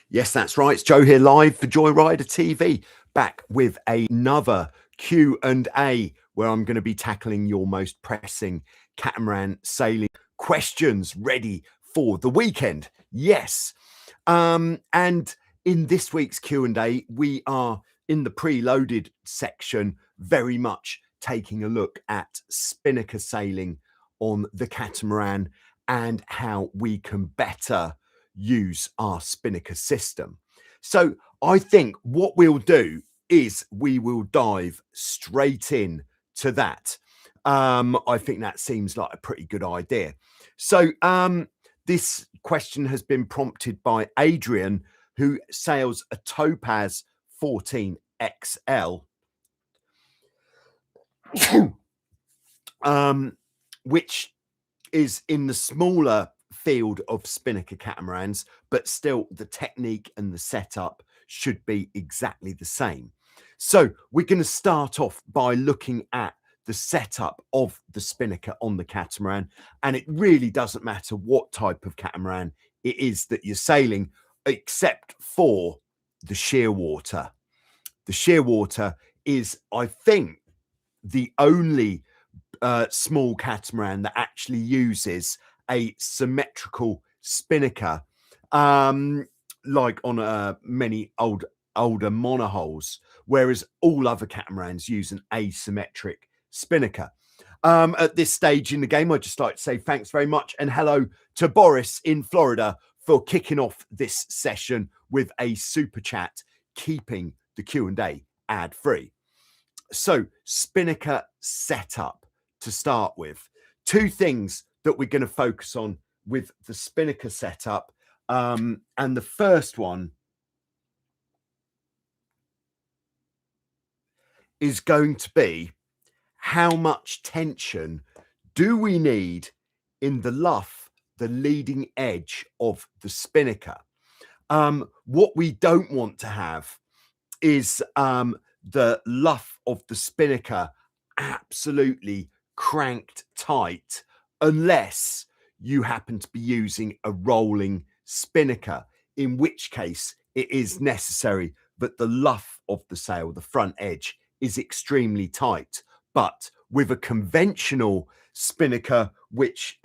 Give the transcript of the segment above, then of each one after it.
Yes, that's right. It's Joe here live for Joyrider TV, back with another Q&A where I'm going to be tackling your most pressing catamaran sailing questions ready for the weekend. Yes. And in this week's Q&A, we are in the preloaded section, very much taking a look at Spinnaker sailing on the catamaran and how we can better use our Spinnaker system. So I think what we'll do is we will dive straight in to that. I think that seems like a pretty good idea. So this question has been prompted by Adrian, who sails a Topaz 14 XL, which is in the smaller field of Spinnaker catamarans, but still the technique and the setup should be exactly the same. So we're going to start off by looking at the setup of the Spinnaker on the catamaran, and it really doesn't matter what type of catamaran it is that you're sailing, except for the shearwater. The shearwater is, I think, the only small catamaran that actually uses a symmetrical spinnaker, like on many older monohulls, whereas all other catamarans use an asymmetric spinnaker. At this stage in the game, I'd just like to say thanks very much and hello to Boris in Florida for kicking off this session with a super chat, keeping the Q&A ad-free. So Spinnaker setup to start with. Two things that we're going to focus on with the Spinnaker setup. And the first one is going to be how much tension do we need in the luff, the leading edge of the Spinnaker. What we don't want to have is the luff of the Spinnaker absolutely cranked tight, unless you happen to be using a rolling spinnaker, in which case it is necessary that the luff of the sail, the front edge, is extremely tight. But with a conventional spinnaker, which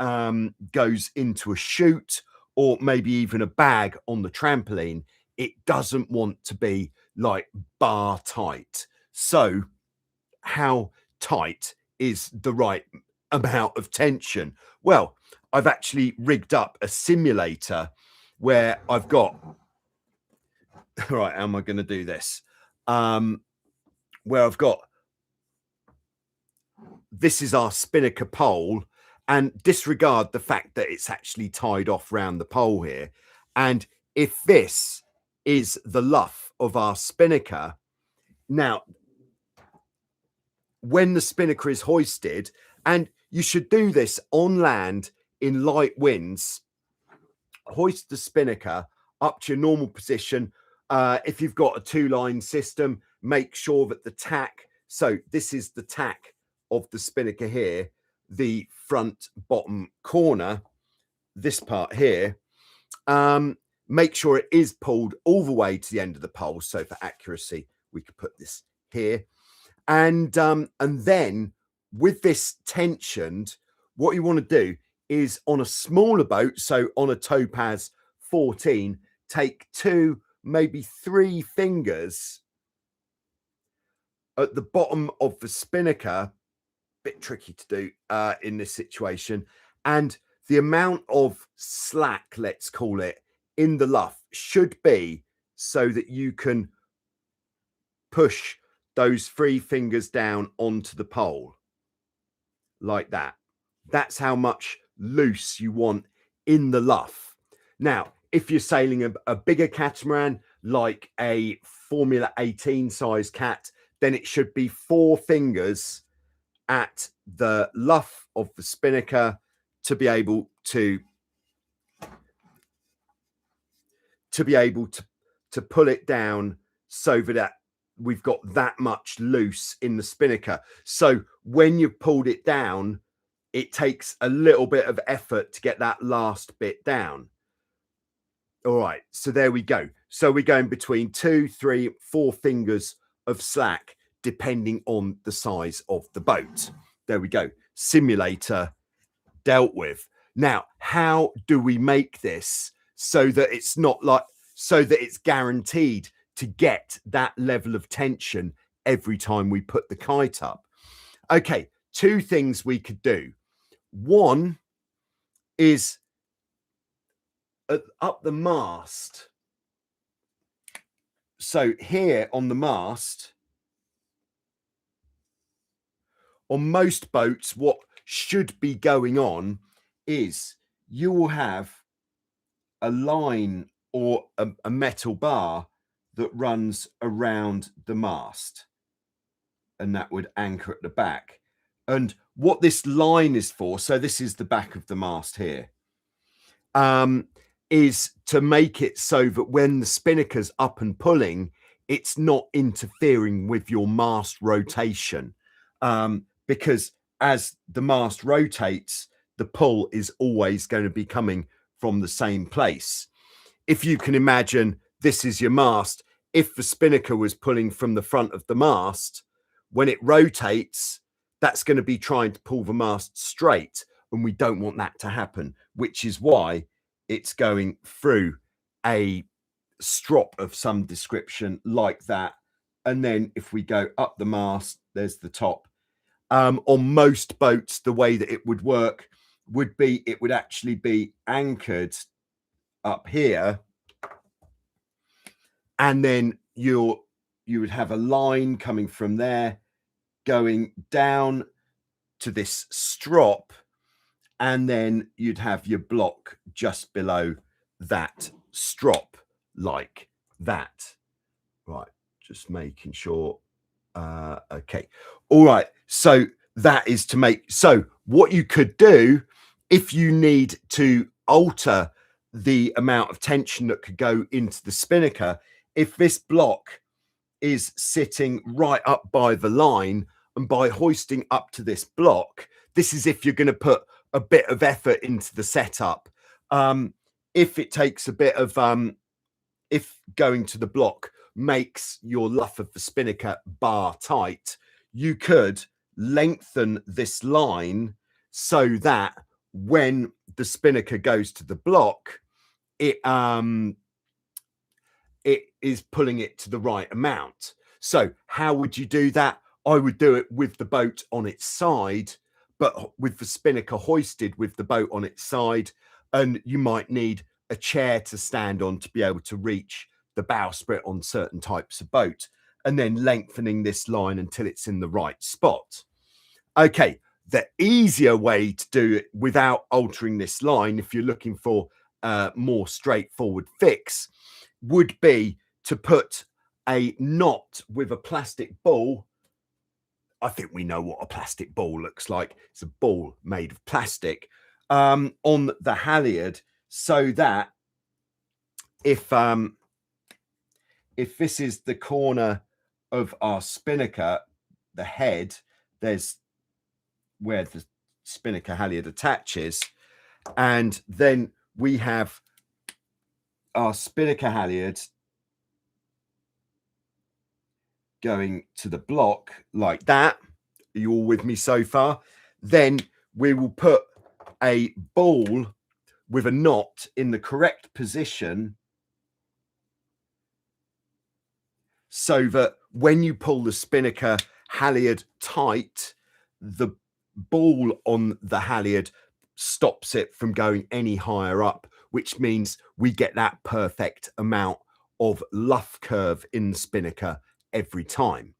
goes into a chute or maybe even a bag on the trampoline, it doesn't want to be like bar tight. So how tight is the right amount of tension? Well, I've actually rigged up a simulator where I've got, right, how am I going to do this? Where I've got, this is our spinnaker pole, and disregard the fact that it's actually tied off round the pole here. And if this is the luff of our spinnaker, now when the spinnaker is hoisted, and you should do this on land in light winds, hoist the spinnaker up to your normal position. If you've got a two-line system, make sure that the tack, so this is the tack of the spinnaker here, the front bottom corner, this part here, make sure it is pulled all the way to the end of the pole. So for accuracy, we could put this here. And then with this tensioned, what you want to do is on a smaller boat, so on a Topaz 14, take 2, maybe 3 fingers at the bottom of the spinnaker, bit tricky to do in this situation, and the amount of slack, let's call it, in the luff should be so that you can push those 3 fingers down onto the pole like that. That's how much loose you want in the luff. Now, if you're sailing a bigger catamaran, like a Formula 18 size cat, then it should be 4 fingers at the luff of the spinnaker to be able to pull it down so that we've got that much loose in the spinnaker. So when you've pulled it down, it takes a little bit of effort to get that last bit down. All right, so there we go. So we're going between 2, 3, 4 fingers of slack, depending on the size of the boat. There we go. Simulator dealt with. Now, how do we make this so that it's not like, so that it's guaranteed to get that level of tension every time we put the kite up? Okay, two things we could do. One is up the mast. So here on the mast, on most boats, what should be going on is you will have a line or a metal bar that runs around the mast, and that would anchor at the back. And what this line is for, so this is the back of the mast here, is to make it so that when the spinnaker's up and pulling, it's not interfering with your mast rotation. Because as the mast rotates, the pull is always going to be coming from the same place. If you can imagine, this is your mast. If the spinnaker was pulling from the front of the mast, when it rotates, that's going to be trying to pull the mast straight, and we don't want that to happen, which is why it's going through a strop of some description like that. And then if we go up the mast, there's the top. On most boats, the way that it would work would be, it would actually be anchored up here, and then you would have a line coming from there going down to this strop, and then you'd have your block just below that strop like that. Right, just making sure. Okay, all right, so that is to make, so what you could do if you need to alter the amount of tension that could go into the spinnaker, if this block is sitting right up by the line, and by hoisting up to this block, this is if you're going to put a bit of effort into the setup. If it takes a bit of if going to the block makes your luff of the spinnaker bar tight, you could lengthen this line so that when the spinnaker goes to the block, it is pulling it to the right amount. So how would you do that? I would do it with the boat on its side, but with the spinnaker hoisted with the boat on its side, and you might need a chair to stand on to be able to reach the bowsprit on certain types of boat, and then lengthening this line until it's in the right spot. Okay, the easier way to do it without altering this line, if you're looking for a more straightforward fix, would be to put a knot with a plastic ball. I think we know what a plastic ball looks like. It's a ball made of plastic on the halyard, so that if this is the corner of our spinnaker, the head, there's where the spinnaker halyard attaches, and then we have our spinnaker halyard going to the block like that. Are you all with me so far? Then we will put a ball with a knot in the correct position, so that when you pull the spinnaker halyard tight, the ball on the halyard stops it from going any higher up, which means we get that perfect amount of luff curve in the spinnaker every time.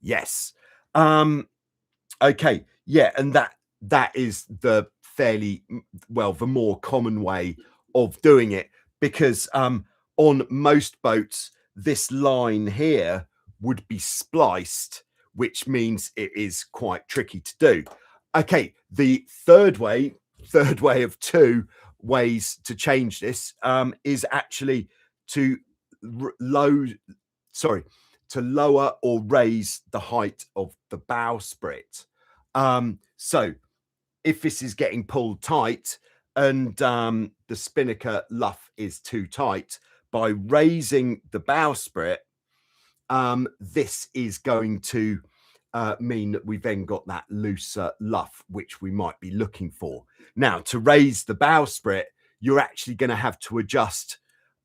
Yes. Okay, yeah, and that is the fairly, well, the more common way of doing it, because on most boats this line here would be spliced, which means it is quite tricky to do. Okay, the third way of two ways to change this is actually to lower or raise the height of the bowsprit. So if this is getting pulled tight, and the Spinnaker luff is too tight, by raising the bowsprit, this is going to mean that we've then got that looser luff, which we might be looking for. Now, to raise the bowsprit, you're actually going to have to adjust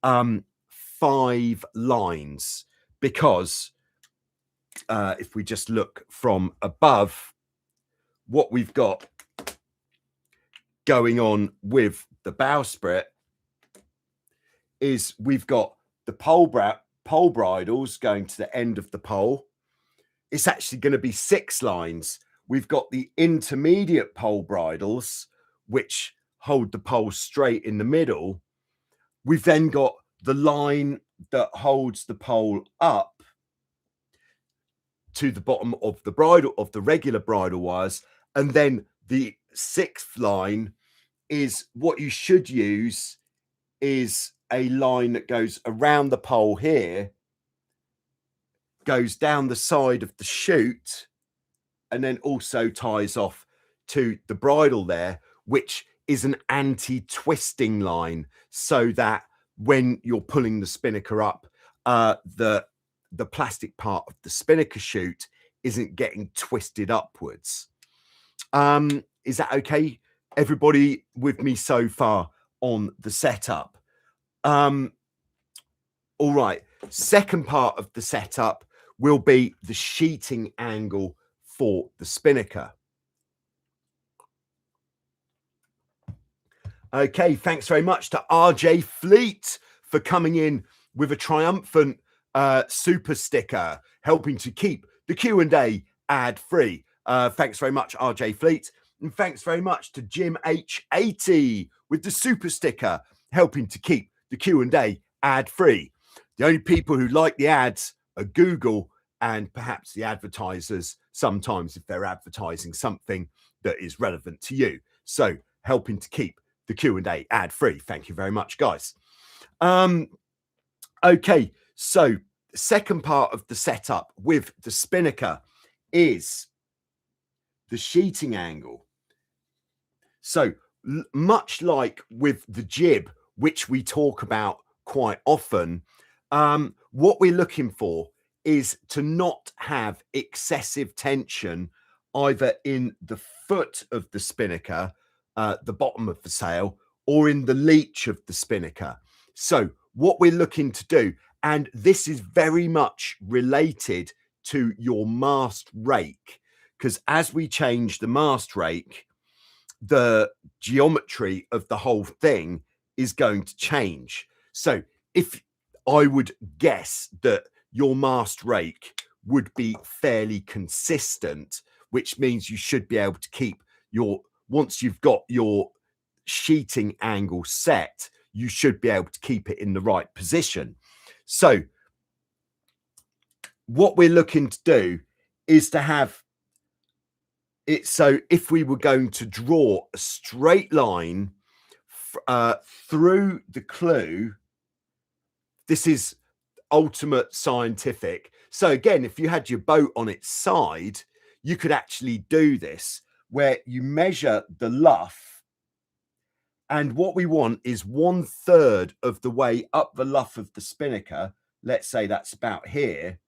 5 lines, because if we just look from above, what we've got going on with the bowsprit is we've got the pole bridles going to the end of the pole. It's actually going to be 6 lines. We've got the intermediate pole bridles, which hold the pole straight in the middle. We've then got the line that holds the pole up to the bottom of the bridle, of the regular bridle wires. And then the 6th line is what you should use, is a line that goes around the pole here, goes down the side of the chute, and then also ties off to the bridle there, which is an anti-twisting line, so that when you're pulling the spinnaker up, the plastic part of the spinnaker chute isn't getting twisted upwards. Is that okay? Everybody with me so far on the setup? All right. Second part of the setup will be the sheeting angle for the spinnaker. Okay, thanks very much to RJ Fleet for coming in with a triumphant super sticker, helping to keep the Q&A ad-free. Thanks very much, RJ Fleet. And thanks very much to Jim H80 with the super sticker, helping to keep the Q&A ad-free. The only people who like the ads are Google and perhaps the advertisers, sometimes if they're advertising something that is relevant to you. So helping to keep the Q&A ad-free. Thank you very much, guys. Okay, so the second part of the setup with the spinnaker is the sheeting angle. So much like with the jib, which we talk about quite often, what we're looking for is to not have excessive tension either in the foot of the spinnaker, the bottom of the sail, or in the leech of the spinnaker. So what we're looking to do, and this is very much related to your mast rake, because as we change the mast rake, the geometry of the whole thing is going to change. So if I would guess that your mast rake would be fairly consistent, which means you should be able to keep your, once you've got your sheeting angle set, you should be able to keep it in the right position. So what we're looking to do is to have it, so if we were going to draw a straight line through the clue, this is ultimate scientific. So again, if you had your boat on its side, you could actually do this, where you measure the luff, and what we want is 1/3 of the way up the luff of the spinnaker. Let's say that's about here.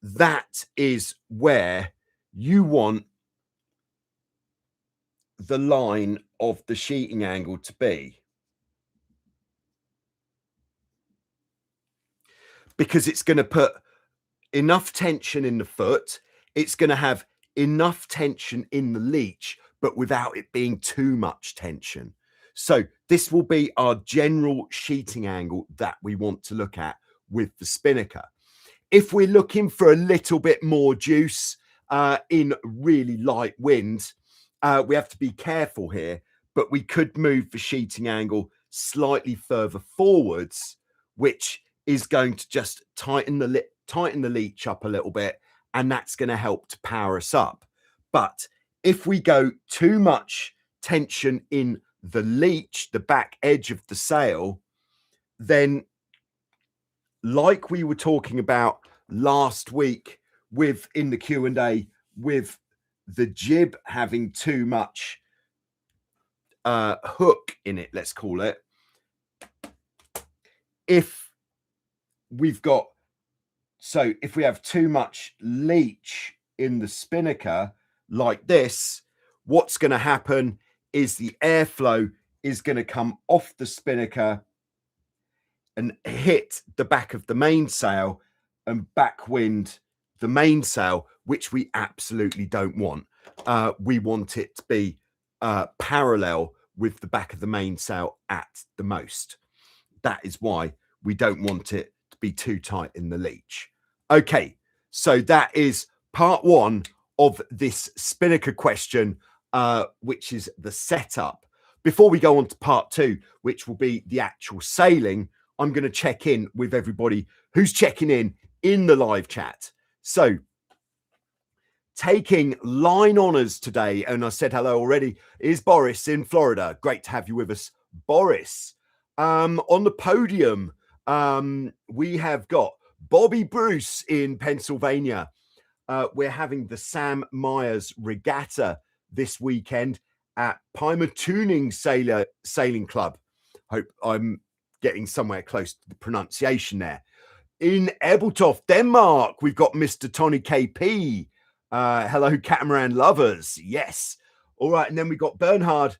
That is where you want the line of the sheeting angle to be, because it's going to put enough tension in the foot, it's going to have enough tension in the leech, but without it being too much tension. So this will be our general sheeting angle that we want to look at with the spinnaker. If we're looking for a little bit more juice in really light wind, we have to be careful here, but we could move the sheeting angle slightly further forwards, which is going to just tighten the leech up a little bit, and that's going to help to power us up. But if we go too much tension in the leech, the back edge of the sail, then like we were talking about last week with in the Q&A, with the jib having too much hook in it, let's call it, if we've got, so if we have too much leech in the spinnaker like this, what's going to happen is the airflow is going to come off the spinnaker and hit the back of the mainsail and backwind the mainsail, which we absolutely don't want. We want it to be parallel with the back of the mainsail at the most. That is why we don't want it to be too tight in the leech. Okay, so that is part one of this spinnaker question, which is the setup. Before we go on to part two, which will be the actual sailing, I'm going to check in with everybody who's checking in the live chat. So taking line honors today, and I said hello already, is Boris in Florida. Great to have you with us, Boris. On the podium, we have got Bobby Bruce in Pennsylvania. We're having the Sam Myers Regatta this weekend at Pymatuning Sailing Club. Hope I'm getting somewhere close to the pronunciation there. In Ebeltoft, Denmark, we've got Mr. Tony KP. Hello, Catamaran lovers. Yes. All right. And then we've got Bernhard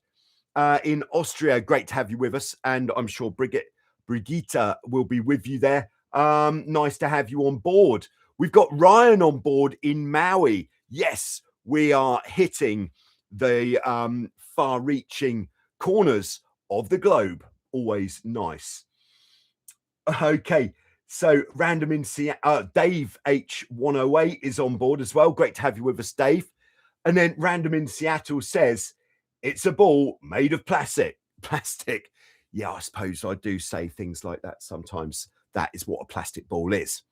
in Austria. Great to have you with us. And I'm sure Brigitte will be with you there. Nice to have you on board. We've got Ryan on board in Maui. Yes, we are hitting the far-reaching corners of the globe. Always nice. Okay. So random in Seattle, Dave H108 is on board as well. Great to have you with us, Dave. And then random in Seattle says, it's a ball made of plastic. Plastic. Yeah, I suppose I do say things like that sometimes. That is what a plastic ball is.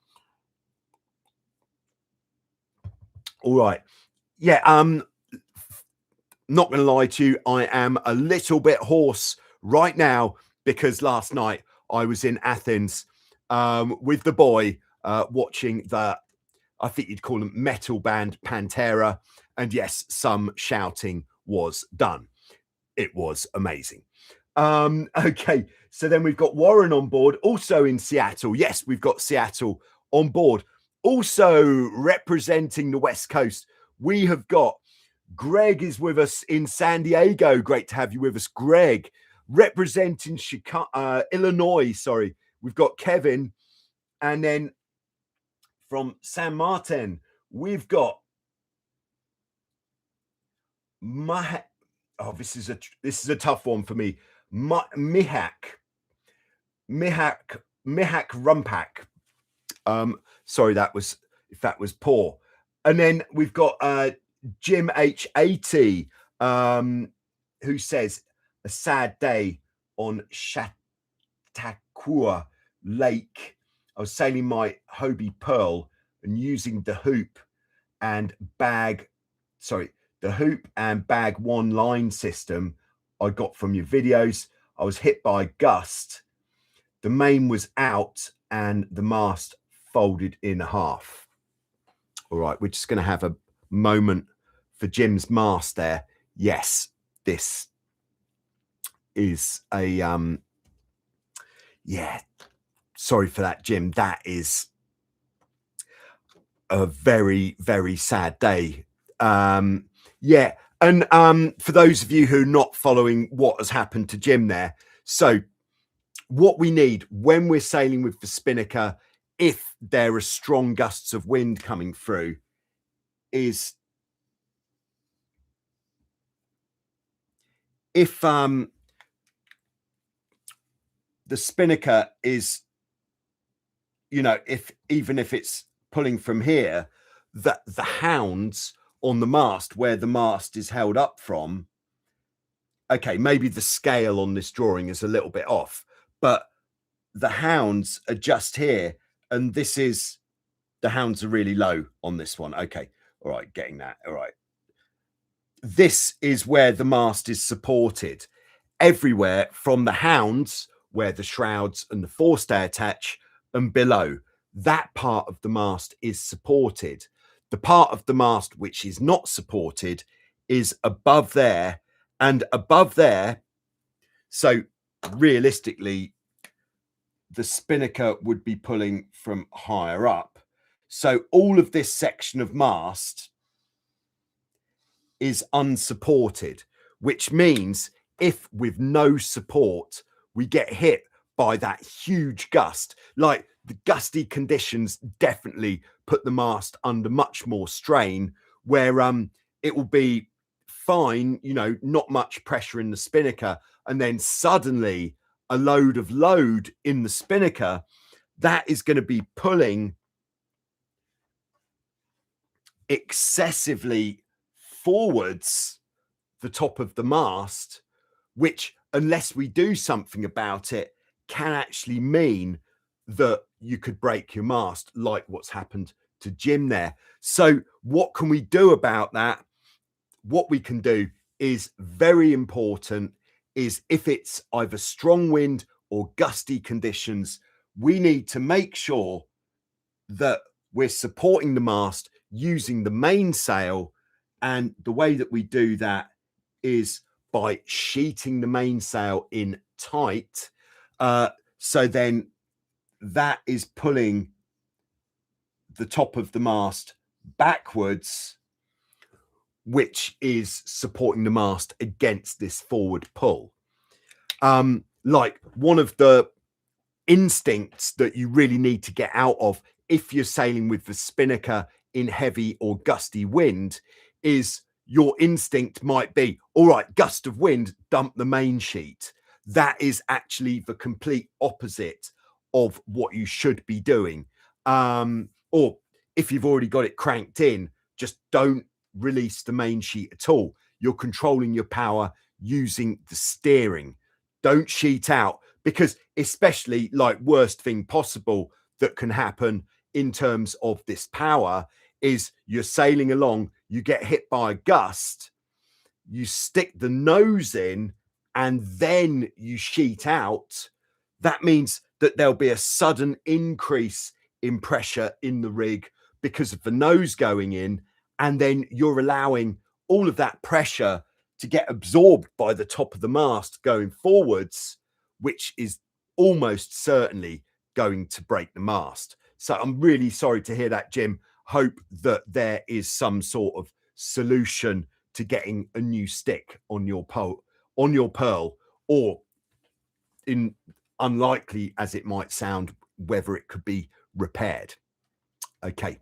All right. Yeah, not going to lie to you. I am a little bit hoarse right now because last night I was in Athens with the boy watching the, I think you'd call them metal band Pantera. And yes, some shouting was done. It was amazing. Okay, so then we've got Warren on board, also in Seattle. Yes, we've got Seattle on board. Also representing the West Coast, we have got Greg is with us in San Diego. Great to have you with us, Greg. Representing Chicago, Illinois, sorry. We've got Kevin. And then from San Martin, we've got this is a tough one for me. Mihak Rumpak. Sorry, if that was poor. And then we've got Jim H80, who says a sad day on Chautauqua Lake. I was sailing my Hobie Pearl and using the hoop and bag one line system I got from your videos. I was hit by a gust. The main was out and the mast folded in half. All right, we're just going to have a moment for Jim's mast there. Yes, this is a yeah, sorry for that, Jim. That is a very, very sad day. Yeah, and for those of you who are not following what has happened to Jim there, so what we need when we're sailing with the spinnaker, if there are strong gusts of wind coming through, is if the spinnaker is, you know, even if it's pulling from here, that the hounds on the mast, where the mast is held up from, okay, maybe the scale on this drawing is a little bit off, but the hounds are just here, and this is, the hounds are really low on this one. Okay, all right, getting that. All right, this is where the mast is supported. Everywhere from the hounds, where the shrouds and the forestay attach, and below, that part of the mast is supported. The part of the mast which is not supported is above there, and above there So realistically, the spinnaker would be pulling from higher up. So all of this section of mast is unsupported, which means if with no support, we get hit by that huge gust, like the gusty conditions definitely put the mast under much more strain, where it will be fine, you know, not much pressure in the spinnaker, and then suddenly a load of load in the spinnaker that is going to be pulling excessively forwards the top of the mast, which, unless we do something about it, can actually mean that you could break your mast, like what's happened to Jim there. So what can we do about that? What we can do is very important, is if it's either strong wind or gusty conditions, we need to make sure that we're supporting the mast using the mainsail. And the way that we do that is by sheeting the mainsail in tight. So then that is pulling the top of the mast backwards, which is supporting the mast against this forward pull. Like one of the instincts that you really need to get out of if you're sailing with the spinnaker in heavy or gusty wind is your instinct might be, all right, gust of wind, dump the main sheet. That is actually the complete opposite of what you should be doing. Or if you've already got it cranked in, just don't release the main sheet at all. You're controlling your power using the steering. Don't sheet out, because especially, like, worst thing possible that can happen in terms of this power is you're sailing along, you get hit by a gust, you stick the nose in, and then you sheet out. That means that there'll be a sudden increase in pressure in the rig because of the nose going in, and then you're allowing all of that pressure to get absorbed by the top of the mast going forwards, which is almost certainly going to break the mast. So I'm really sorry to hear that, Jim. Hope that there is some sort of solution to getting a new stick on your pearl, or, in unlikely as it might sound, whether it could be repaired. Okay.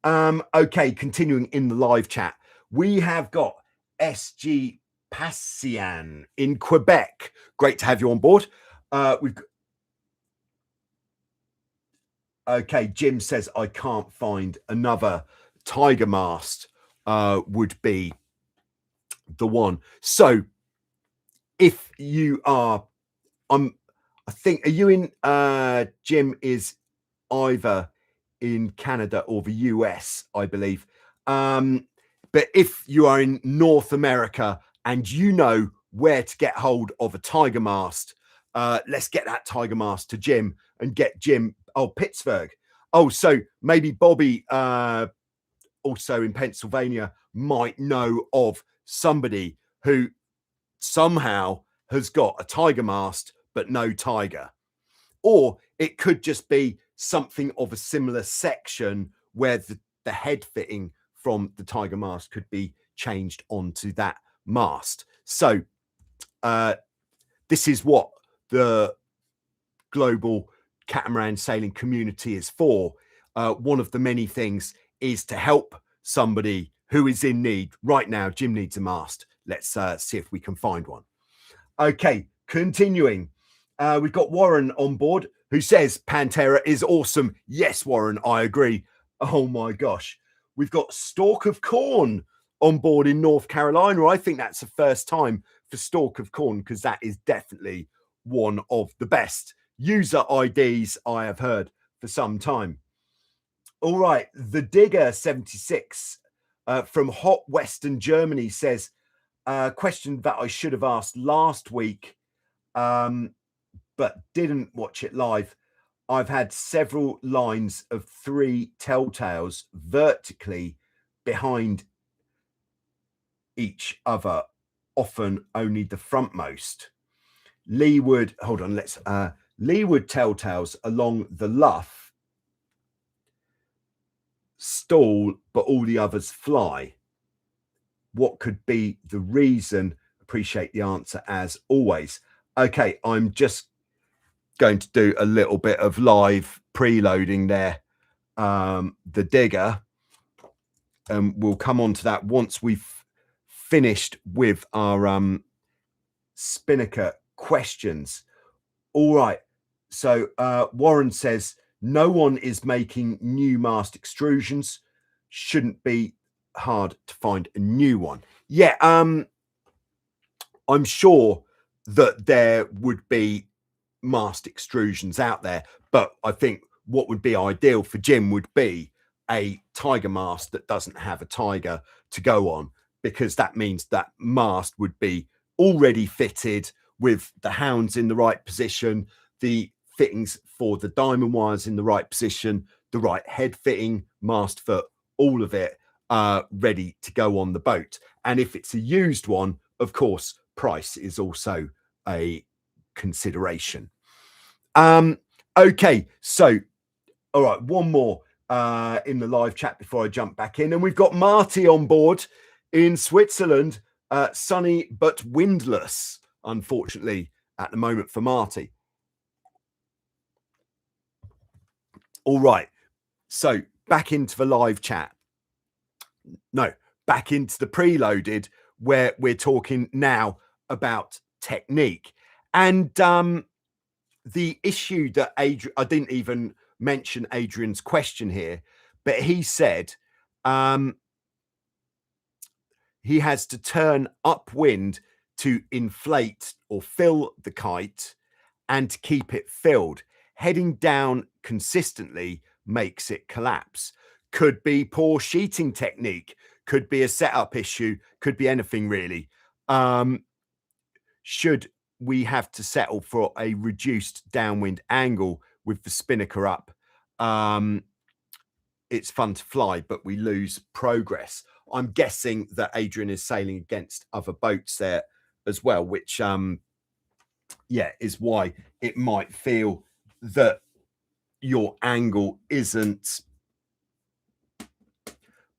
Okay, continuing in the live chat, we have got SG Passian in Quebec. Great to have you on board. Okay, Jim says, I can't find another tiger mast would be the one. So if you are, I think, are you in, Jim is either in Canada or the US, I believe. But if you are in North America and you know where to get hold of a tiger mast, let's get that tiger mast to Jim and get Jim. Oh, Pittsburgh. Oh, so maybe Bobby, also in Pennsylvania, might know of somebody who somehow has got a tiger mast but no tiger. Or it could just be something of a similar section where the head fitting from the tiger mast could be changed onto that mast. So this is what the global catamaran sailing community is for. One of the many things is to help somebody who is in need. Right now, Jim needs a mast. Let's see if we can find one. Okay, continuing. We've got Warren on board who says Pantera is awesome. Yes, Warren, I agree. Oh my gosh. We've got Stalk of Corn on board in North Carolina. I think that's the first time for Stalk of Corn, because that is definitely one of the best user IDs I have heard for some time. All right, the Digger 76 from Hot Western Germany says, question that I should have asked last week, but didn't watch it live. I've had several lines of 3 telltales vertically behind each other, often only the frontmost. leeward, hold on, let's leeward telltales along the luff stall, but all the others fly. What could be the reason? Appreciate the answer as always. Okay, I'm just going to do a little bit of live preloading there. The digger, and we'll come on to that once we've finished with our Spinnaker questions. All right, so Warren says no one is making new mast extrusions, shouldn't be hard to find a new one. Yeah, I'm sure that there would be mast extrusions out there, but I think what would be ideal for Jim would be a tiger mast that doesn't have a tiger to go on, because that means that mast would be already fitted with the hounds in the right position, the fittings for the diamond wires in the right position, the right head fitting, mast foot, all of it ready to go on the boat. And if it's a used one, of course, price is also a consideration. Okay, so all right, one more in the live chat before I jump back in, and we've got Marty on board in Switzerland, sunny but windless, unfortunately, at the moment for Marty. All right, so back into the live chat. No, back into the preloaded, where we're talking now about technique. And the issue that Adrian, I didn't even mention Adrian's question here, but he said he has to turn upwind to inflate or fill the kite and to keep it filled. Heading down consistently makes it collapse. Could be poor sheeting technique, could be a setup issue, could be anything really. Should we have to settle for a reduced downwind angle with the Spinnaker up? It's fun to fly, but we lose progress. I'm guessing that Adrian is sailing against other boats there as well, which yeah, is why it might feel that your angle isn't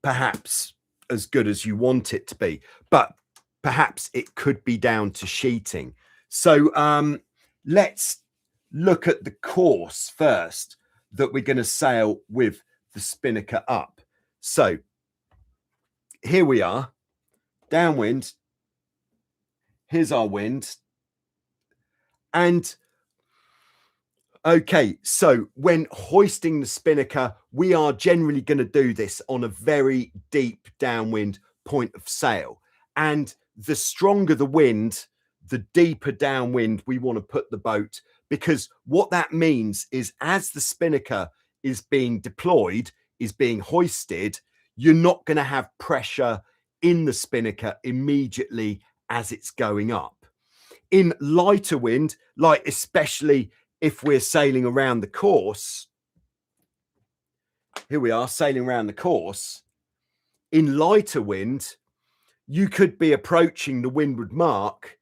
perhaps as good as you want it to be, but perhaps it could be down to sheeting. So let's look at the course first that we're going to sail with the Spinnaker up. So here we are, downwind. Here's our wind. And okay, so when hoisting the Spinnaker, we are generally going to do this on a very deep downwind point of sail. And the stronger the wind, the deeper downwind we want to put the boat, because what that means is as the Spinnaker is being deployed, is being hoisted, you're not going to have pressure in the Spinnaker immediately as it's going up. In lighter wind, like especially if we're sailing around the course, here we are sailing around the course, in lighter wind, you could be approaching the windward mark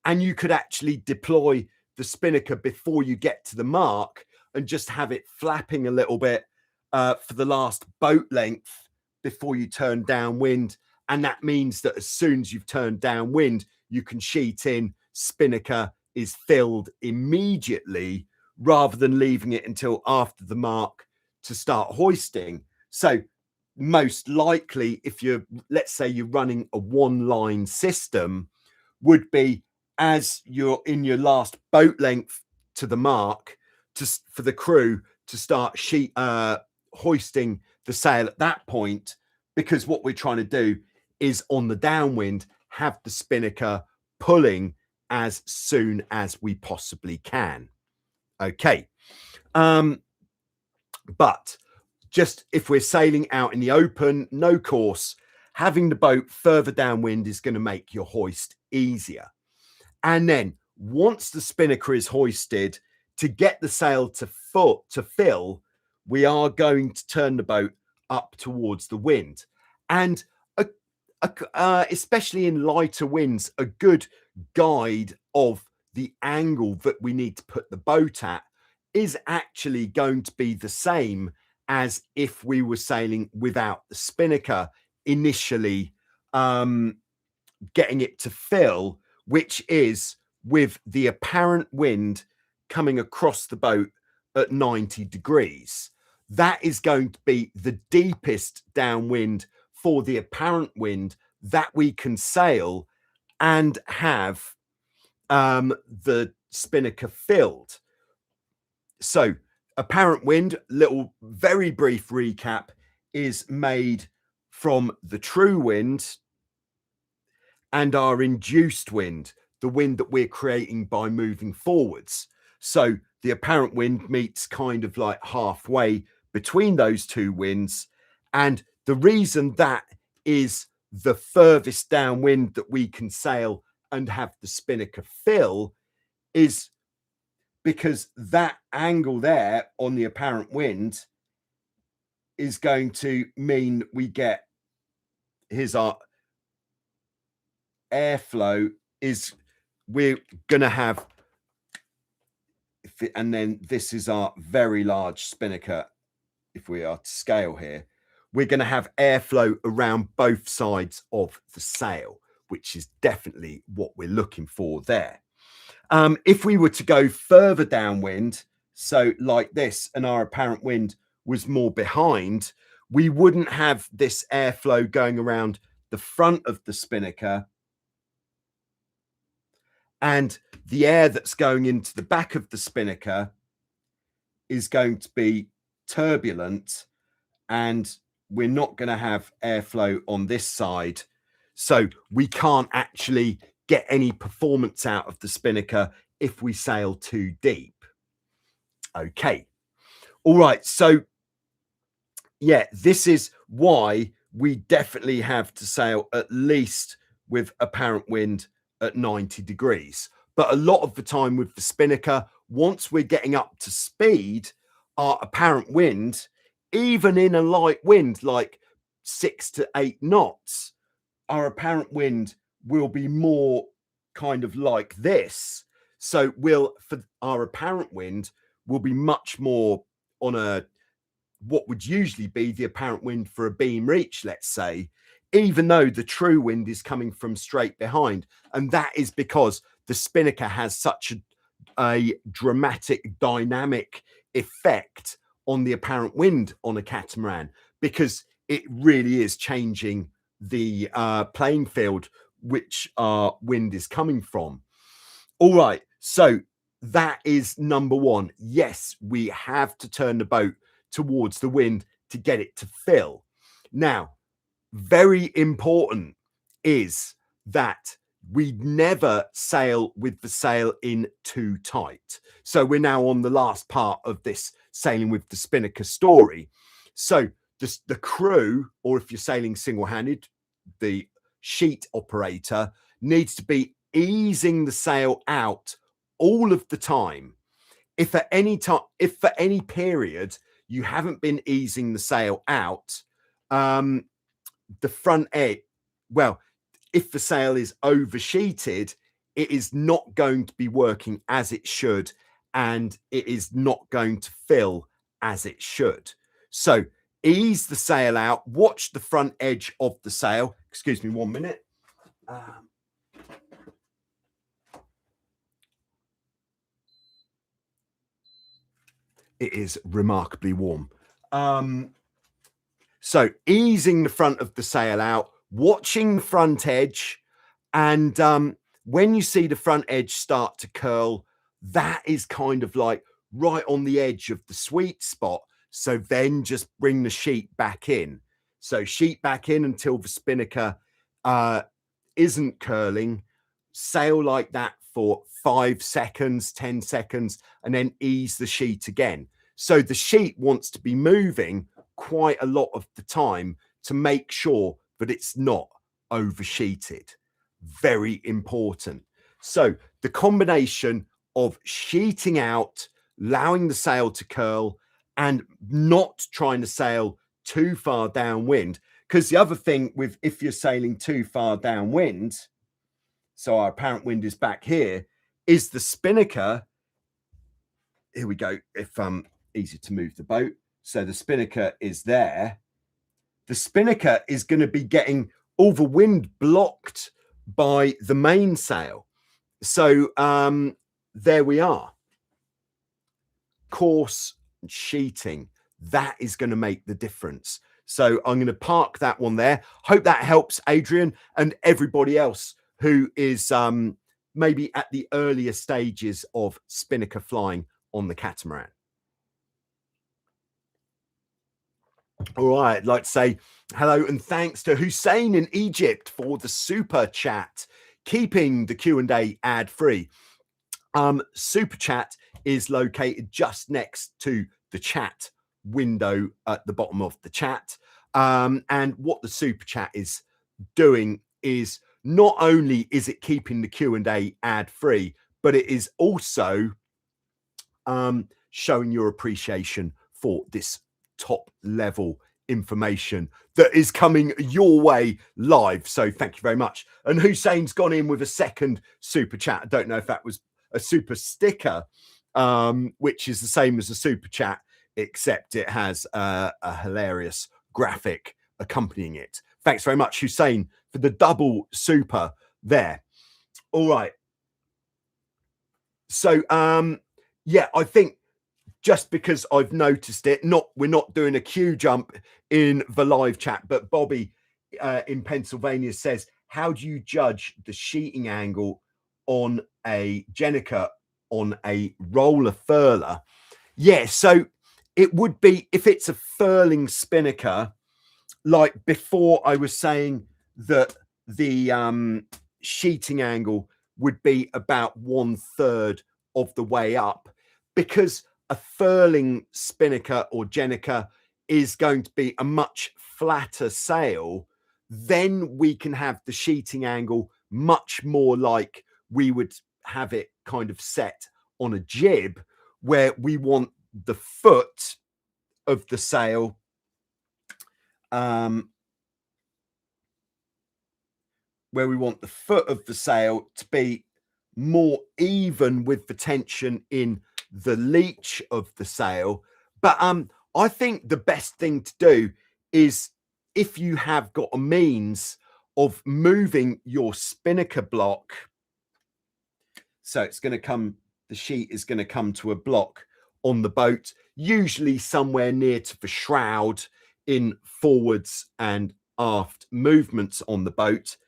and you could actually deploy the Spinnaker before you get to the mark and just have it flapping a little bit for the last boat length before you turn downwind. And that means that as soon as you've turned downwind, you can sheet in, Spinnaker is filled immediately rather than leaving it until after the mark to start hoisting. So most likely, if you're, let's say you're running a one line system, would be as you're in your last boat length to the mark for the crew to start hoisting the sail at that point, because what we're trying to do is on the downwind, have the Spinnaker pulling as soon as we possibly can. Okay. But just if we're sailing out in the open, no course, having the boat further downwind is going to make your hoist easier. And then once the Spinnaker is hoisted, to get the sail to fill, we are going to turn the boat up towards the wind. And especially in lighter winds, a good guide of the angle that we need to put the boat at is actually going to be the same as if we were sailing without the spinnaker initially, getting it to fill, which is with the apparent wind coming across the boat at 90 degrees. That is going to be the deepest downwind for the apparent wind that we can sail and have the spinnaker filled. So apparent wind, little very brief recap, is made from the true wind and our induced wind, the wind that we're creating by moving forwards. So the apparent wind meets kind of like halfway between those two winds. And the reason that is the furthest downwind that we can sail and have the spinnaker fill is because that angle there on the apparent wind is going to mean we get, here's our airflow, is we're going to have, and then this is our very large spinnaker. If we are to scale here, we're going to have airflow around both sides of the sail, which is definitely what we're looking for there. If we were to go further downwind, so like this, and our apparent wind was more behind, we wouldn't have this airflow going around the front of the spinnaker, and the air that's going into the back of the spinnaker is going to be turbulent, and we're not going to have airflow on this side. So we can't actually get any performance out of the spinnaker if we sail too deep. Okay. All right. So yeah, this is why we definitely have to sail at least with apparent wind at 90 degrees. But a lot of the time with the spinnaker, once we're getting up to speed, our apparent wind, even in a light wind like 6 to 8 knots, our apparent wind will be more kind of like this. So for our apparent wind will be much more on a, what would usually be the apparent wind for a beam reach, let's say, even though the true wind is coming from straight behind. And that is because the spinnaker has such a dramatic dynamic effect on the apparent wind on a catamaran, because it really is changing the playing field which our wind is coming from. All right, so that is number one. Yes, we have to turn the boat towards the wind to get it to fill. Now, very important is that we never sail with the sail in too tight. So we're now on the last part of this sailing with the spinnaker story. So the crew, or if you're sailing single-handed, the sheet operator needs to be easing the sail out all of the time. If for any period you haven't been easing the sail out, the front edge, well, if the sail is oversheeted, it is not going to be working as it should, and it is not going to fill as it should. So ease the sail out, watch the front edge of the sail. Excuse me 1 minute. It is remarkably warm. So easing the front of the sail out, watching the front edge, and when you see the front edge start to curl, that is kind of like right on the edge of the sweet spot. So then just bring the sheet back in. So sheet back in until the spinnaker isn't curling. Sail like that for 5 seconds, 10 seconds, and then ease the sheet again. So the sheet wants to be moving quite a lot of the time to make sure that it's not oversheeted. Very important. So the combination of sheeting out, allowing the sail to curl, and not trying to sail too far downwind, because the other thing with, if you're sailing too far downwind, so our apparent wind is back here, is the spinnaker. Here we go. If easy to move the boat. So the spinnaker is there. The spinnaker is going to be getting all the wind blocked by the mainsail. So there we are. Course sheeting, that is going to make the difference. So I'm going to park that one there. Hope that helps Adrian and everybody else who is maybe at the earlier stages of spinnaker flying on the catamaran. All right, I'd like to say hello and thanks to Hussein in Egypt for the super chat, keeping the Q&A ad free. Super chat is located just next to the chat window at the bottom of the chat. And what the super chat is doing is not only is it keeping the Q&A ad free, but it is also showing your appreciation for this top level information that is coming your way live. So thank you very much. And Hussein's gone in with a second super chat. I don't know if that was a super sticker, which is the same as a super chat, except it has a hilarious graphic accompanying it. Thanks very much, Hussein, for the double super there. All right. So yeah, I think just because I've noticed it, we're not doing a queue jump in the live chat, but Bobby in Pennsylvania says, how do you judge the sheeting angle on a gennaker on a roller furler? Yeah, so it would be, if it's a furling spinnaker, like before I was saying that the sheeting angle would be about 1/3 of the way up, because a furling spinnaker or gennaker is going to be a much flatter sail, then we can have the sheeting angle much more like we would have it kind of set on a jib, where we want the foot of the sail to be more even with the tension in the leech of the sail. But I think the best thing to do is, if you have got a means of moving your spinnaker block, so it's going to come, the sheet is going to come to a block on the boat, usually somewhere near to the shroud in forwards and aft movements on the boat.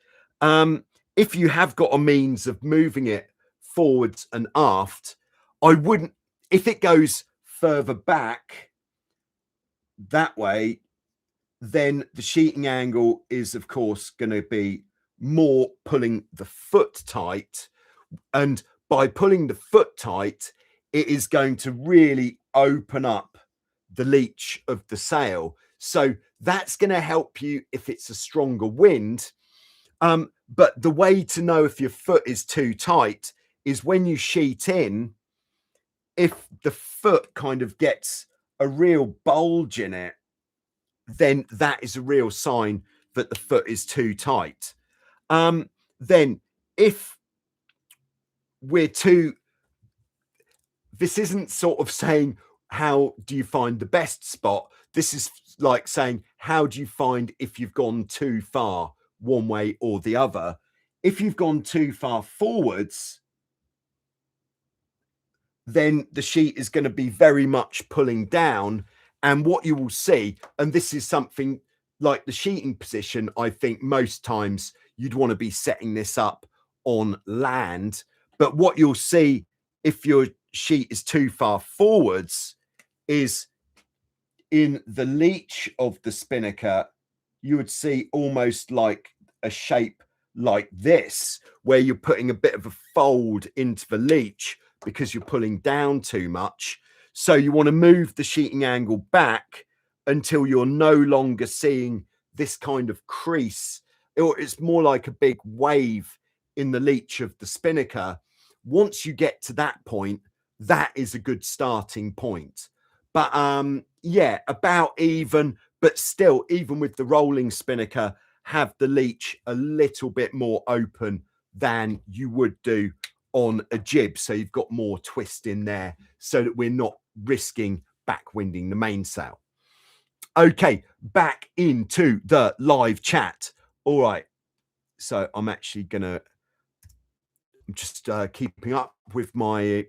If you have got a means of moving it forwards and aft, I wouldn't, if it goes further back that way, then the sheeting angle is of course going to be more pulling the foot tight, and by pulling the foot tight, it is going to really open up the leech of the sail. So that's going to help you if it's a stronger wind. But the way to know if your foot is too tight is when you sheet in, if the foot kind of gets a real bulge in it, then that is a real sign that the foot is too tight. Then if we're too, this isn't sort of saying, how do you find the best spot? This is like saying, how do you find if you've gone too far one way or the other? If you've gone too far forwards, then the sheet is going to be very much pulling down. And what you will see, and this is something like the sheeting position, I think most times you'd want to be setting this up on land. But what you'll see if your sheet is too far forwards is in the leech of the spinnaker, you would see almost like a shape like this, where you're putting a bit of a fold into the leech because you're pulling down too much. So you want to move the sheeting angle back until you're no longer seeing this kind of crease, or it's more like a big wave in the leech of the spinnaker. Once you get to that point, that is a good starting point. But yeah, about even, but still, even with the rolling spinnaker, have the leech a little bit more open than you would do on a jib, so you've got more twist in there so that we're not risking backwinding the mainsail. Okay, back into the live chat. All right, so I'm actually gonna just keeping up with my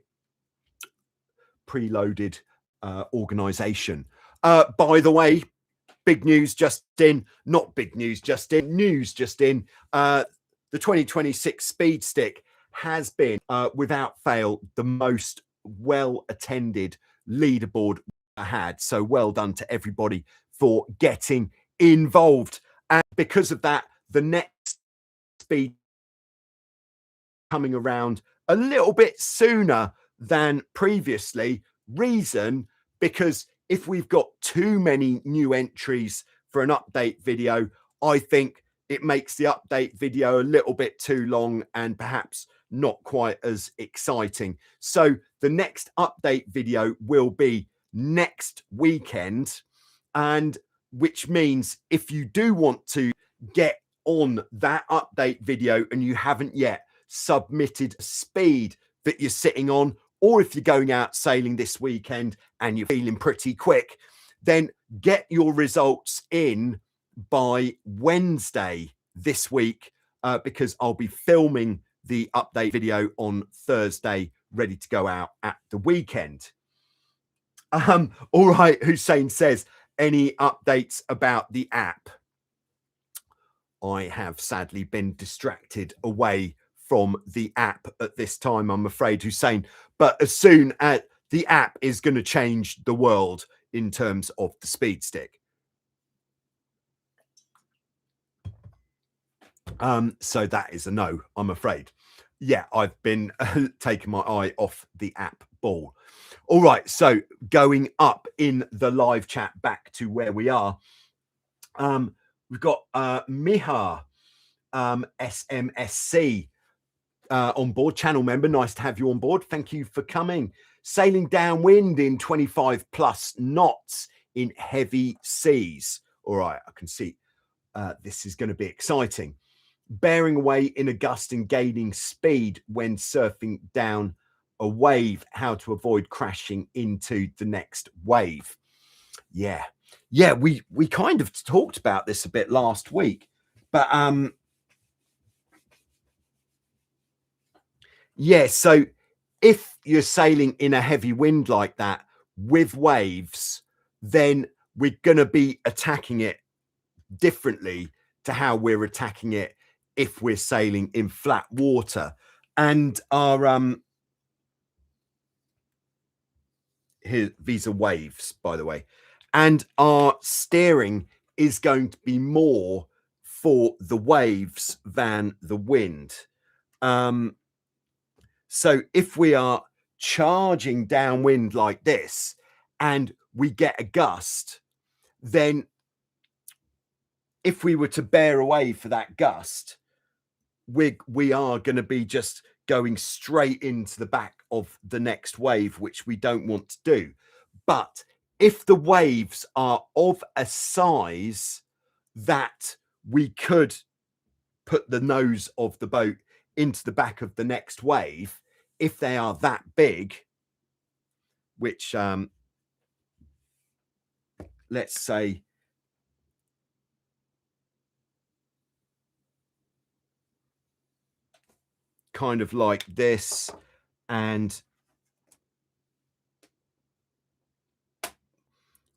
preloaded organization. By the way, big news just in, not big news just in, news just in. The 2026 Speed Stick has been, without fail, the most well-attended leaderboard I had. So well done to everybody for getting involved. And because of that, the next Speed coming around a little bit sooner than previously. Reason, because if we've got too many new entries for an update video, I think it makes the update video a little bit too long and perhaps not quite as exciting. So the next update video will be next weekend, and which means if you do want to get on that update video and you haven't yet submitted speed that you're sitting on, or if you're going out sailing this weekend and you're feeling pretty quick, then get your results in by Wednesday this week, because I'll be filming the update video on Thursday, ready to go out at the weekend. All right, Hussein says, any updates about the app? I have sadly been distracted away from the app at this time, I'm afraid, Hussein. But as soon as the app is going to change the world in terms of the Speed Stick. So that is a no, I'm afraid. Yeah, I've been taking my eye off the app ball. All right, so going up in the live chat back to where we are. We've got Miha SMSC on board, channel member. Nice to have you on board. Thank you for coming. Sailing downwind in 25 plus knots in heavy seas. All right, I can see this is going to be exciting. Bearing away in a gust and gaining speed when surfing down a wave. How to avoid crashing into the next wave. Yeah, we kind of talked about this a bit last week, but yeah, so if you're sailing in a heavy wind like that with waves, then we're going to be attacking it differently to how we're attacking it if we're sailing in flat water. And our here, these are waves, by the way, and our steering is going to be more for the waves than the wind. So if we are charging downwind like this and we get a gust, then if we were to bear away for that gust, we are going to be just going straight into the back of the next wave, which we don't want to do. But if the waves are of a size that we could put the nose of the boat into the back of the next wave, if they are that big, which let's say kind of like this, and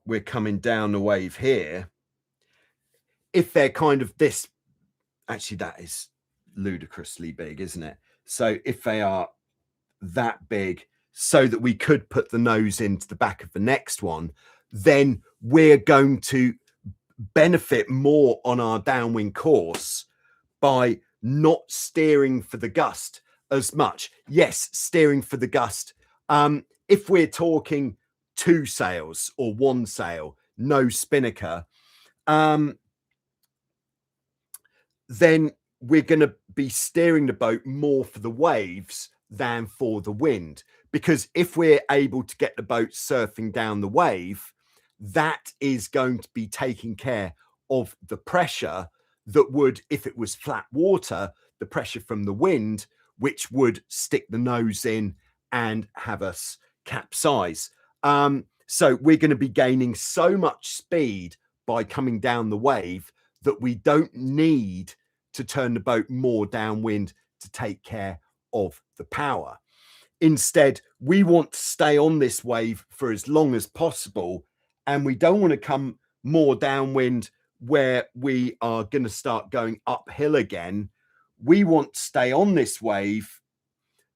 we're coming down the wave here. If they're kind of this, actually that is ludicrously big, isn't it? So if they are that big so that we could put the nose into the back of the next one, then we're going to benefit more on our downwind course by not steering for the gust as much. Yes, steering for the gust. If we're talking 2 sails or 1 sail, no spinnaker, then we're going to be steering the boat more for the waves than for the wind. Because if we're able to get the boat surfing down the wave, that is going to be taking care of the pressure that would, if it was flat water, the pressure from the wind which would stick the nose in and have us capsize. So we're going to be gaining so much speed by coming down the wave that we don't need to turn the boat more downwind to take care of the power. Instead, we want to stay on this wave for as long as possible, and we don't want to come more downwind where we are going to start going uphill again. We want to stay on this wave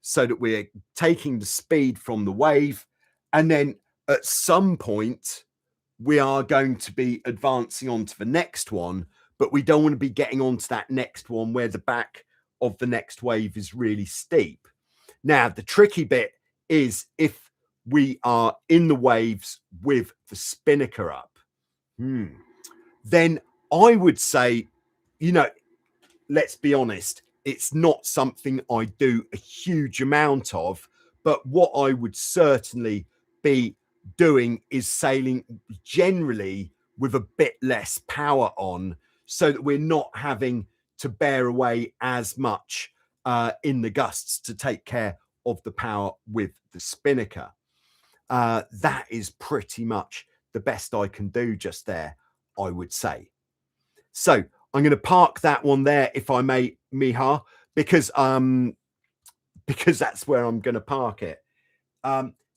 so that we're taking the speed from the wave, and then at some point we are going to be advancing on to the next one, but we don't want to be getting onto that next one where the back of the next wave is really steep. Now, the tricky bit is if we are in the waves with the spinnaker up, then I would say, let's be honest, it's not something I do a huge amount of, but what I would certainly be doing is sailing generally with a bit less power on, so that we're not having to bear away as much in the gusts to take care of the power with the spinnaker. That is pretty much the best I can do just there, I would say. So I'm going to park that one there, if I may, Miha, because that's where I'm going to park it.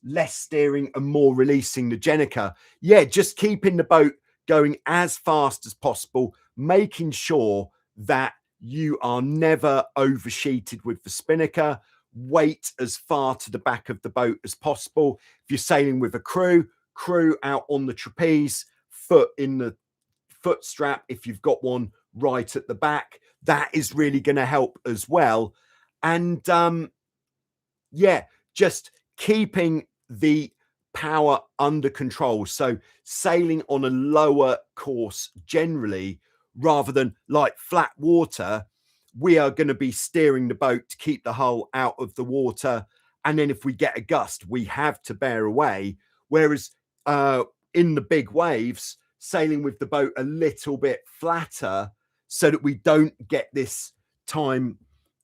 Less steering and more releasing the gennaker. Yeah, just keeping the boat going as fast as possible, making sure that you are never oversheeted with the spinnaker. Weight as far to the back of the boat as possible. If you're sailing with a crew out on the trapeze, foot in the foot strap, if you've got one right at the back, that is really going to help as well. And yeah, just keeping the power under control. So sailing on a lower course generally, rather than like flat water, we are going to be steering the boat to keep the hull out of the water. And then if we get a gust, we have to bear away. Whereas in the big waves, sailing with the boat a little bit flatter so that we don't get this time.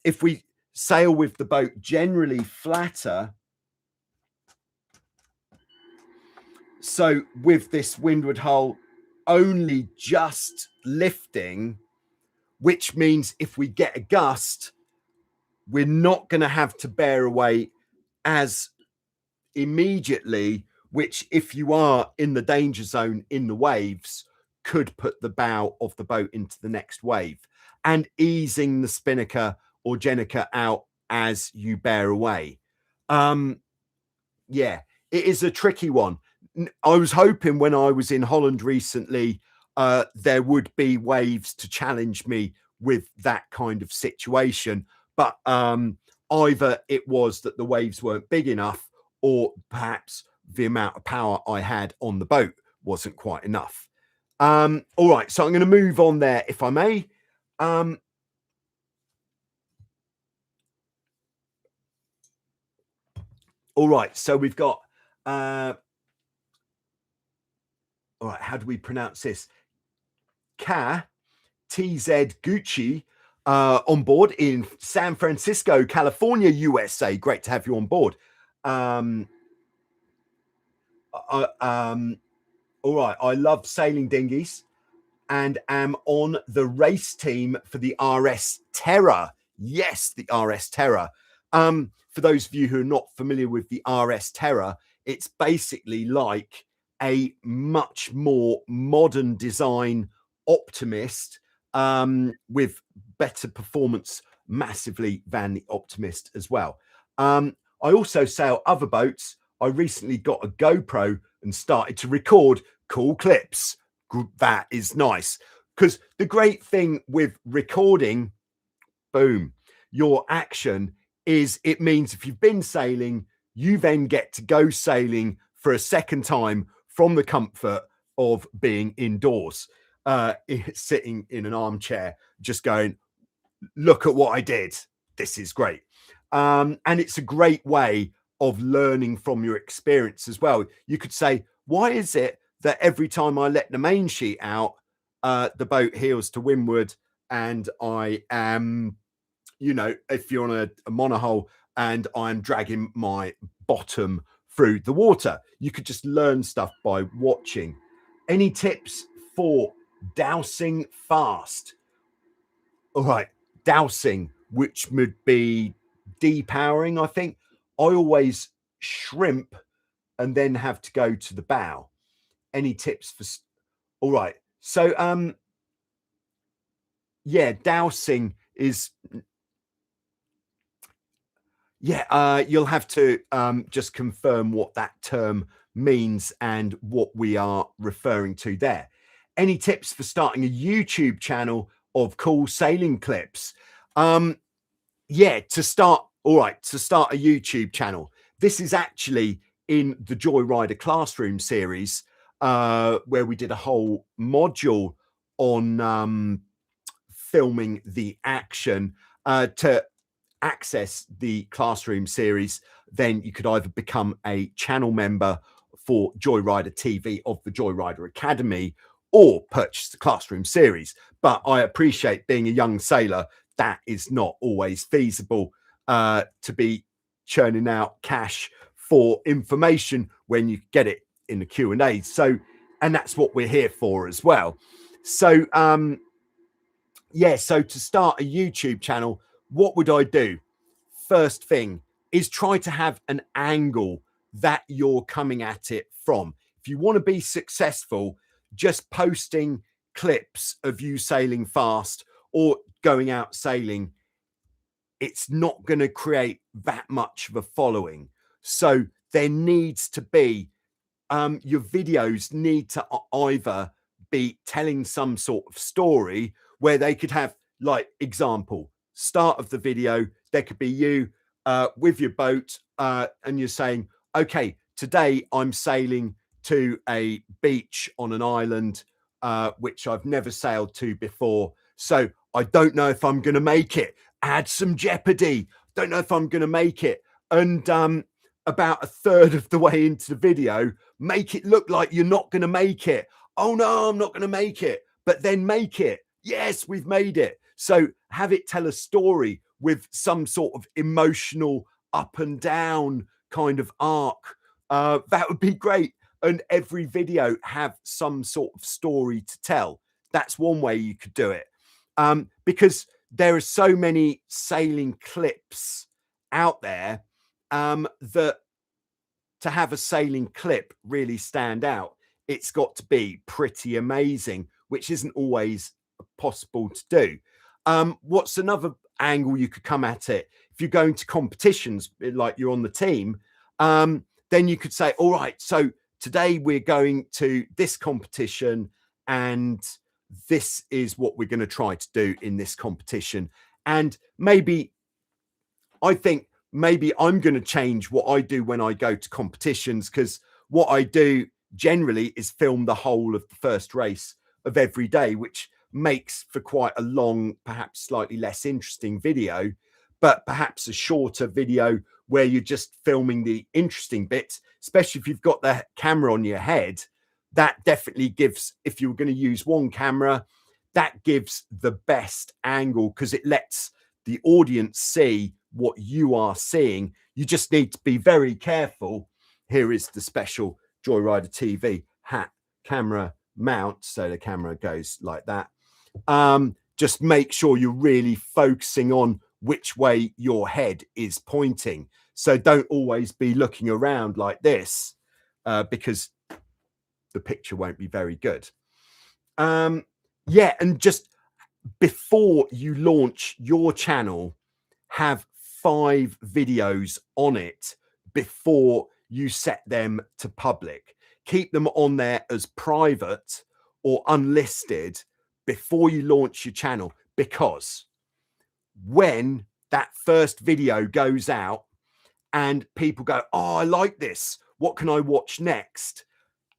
If we sail with the boat generally flatter, so with this windward hull only just lifting, which means if we get a gust, we're not going to have to bear away as immediately, which if you are in the danger zone in the waves, could put the bow of the boat into the next wave, and easing the spinnaker or gennaker out as you bear away. Yeah, it is a tricky one. I was hoping when I was in Holland recently, there would be waves to challenge me with that kind of situation. But either it was that the waves weren't big enough, or perhaps the amount of power I had on the boat wasn't quite enough. All right, so I'm going to move on there, if I may. All right, so we've got... all right, how do we pronounce this? TZ Gucci on board in San Francisco, California, USA. Great to have you on board. All right, I love sailing dinghies and am on the race team for the RS Terror. Yes, the RS Terror. For those of you who are not familiar with the RS Terror, it's basically like a much more modern design Optimist with better performance massively than the Optimist as well. I also sail other boats. I recently got a GoPro and started to record cool clips. That is nice, because the great thing with recording, boom, your action is it means if you've been sailing, you then get to go sailing for a second time from the comfort of being indoors, sitting in an armchair, just going, look at what I did. This is great. And it's a great way of learning from your experience as well. You could say, why is it that every time I let the main sheet out, the boat heels to windward and I am, you know, if you're on a monohull and I'm dragging my bottom through the water, you could just learn stuff by watching. Any tips for dousing fast? All right, dousing, which would be depowering, I think. I always shrimp and then have to go to the bow. Any tips for? All right, so yeah, dousing is, yeah, you'll have to just confirm what that term means and what we are referring to there. Any tips for starting a YouTube channel of cool sailing clips? Yeah, to start, all right, to start a YouTube channel. This is actually in the Joyrider Classroom series, where we did a whole module on filming the action. To access the Classroom series, then you could either become a channel member for Joyrider TV of the Joyrider Academy or purchase the Classroom series. But I appreciate, being a young sailor, that is not always feasible to be churning out cash for information when you get it in the Q&A. So, and that's what we're here for as well. So yeah, so to start a YouTube channel, what would I do? First thing is try to have an angle that you're coming at it from. If you want to be successful, just posting clips of you sailing fast or going out sailing, it's not going to create that much of a following. So there needs to be, your videos need to either be telling some sort of story where they could have, like, example, start of the video, there could be you with your boat and you're saying, okay, today I'm sailing to a beach on an island which I've never sailed to before, so I don't know if I'm going to make it. Add some jeopardy. Don't know if I'm going to make it. And about a third of the way into the video, make it look like you're not going to make it. Oh no, I'm not going to make it. But then make it. Yes, we've made it. So have it tell a story with some sort of emotional up and down kind of arc. That would be great. And every video have some sort of story to tell. That's one way you could do it. Because there are so many sailing clips out there that to have a sailing clip really stand out, it's got to be pretty amazing, which isn't always possible to do. What's another angle you could come at it? If you're going to competitions, like you're on the team, then you could say, all right, so today we're going to this competition and this is what we're going to try to do in this competition. And maybe, I think maybe I'm going to change what I do when I go to competitions, because what I do generally is film the whole of the first race of every day, which makes for quite a long, perhaps slightly less interesting video, but perhaps a shorter video where you're just filming the interesting bits, especially if you've got the camera on your head. That definitely gives, if you were going to use one camera, that gives the best angle because it lets the audience see what you are seeing. You just need to be very careful. Here is the special Joyrider TV hat camera mount. So the camera goes like that. Just make sure you're really focusing on which way your head is pointing. So don't always be looking around like this because the picture won't be very good. Yeah, and just before you launch your channel, have 5 videos on it before you set them to public. Keep them on there as private or unlisted before you launch your channel, because when that first video goes out and people go, oh, I like this, what can I watch next?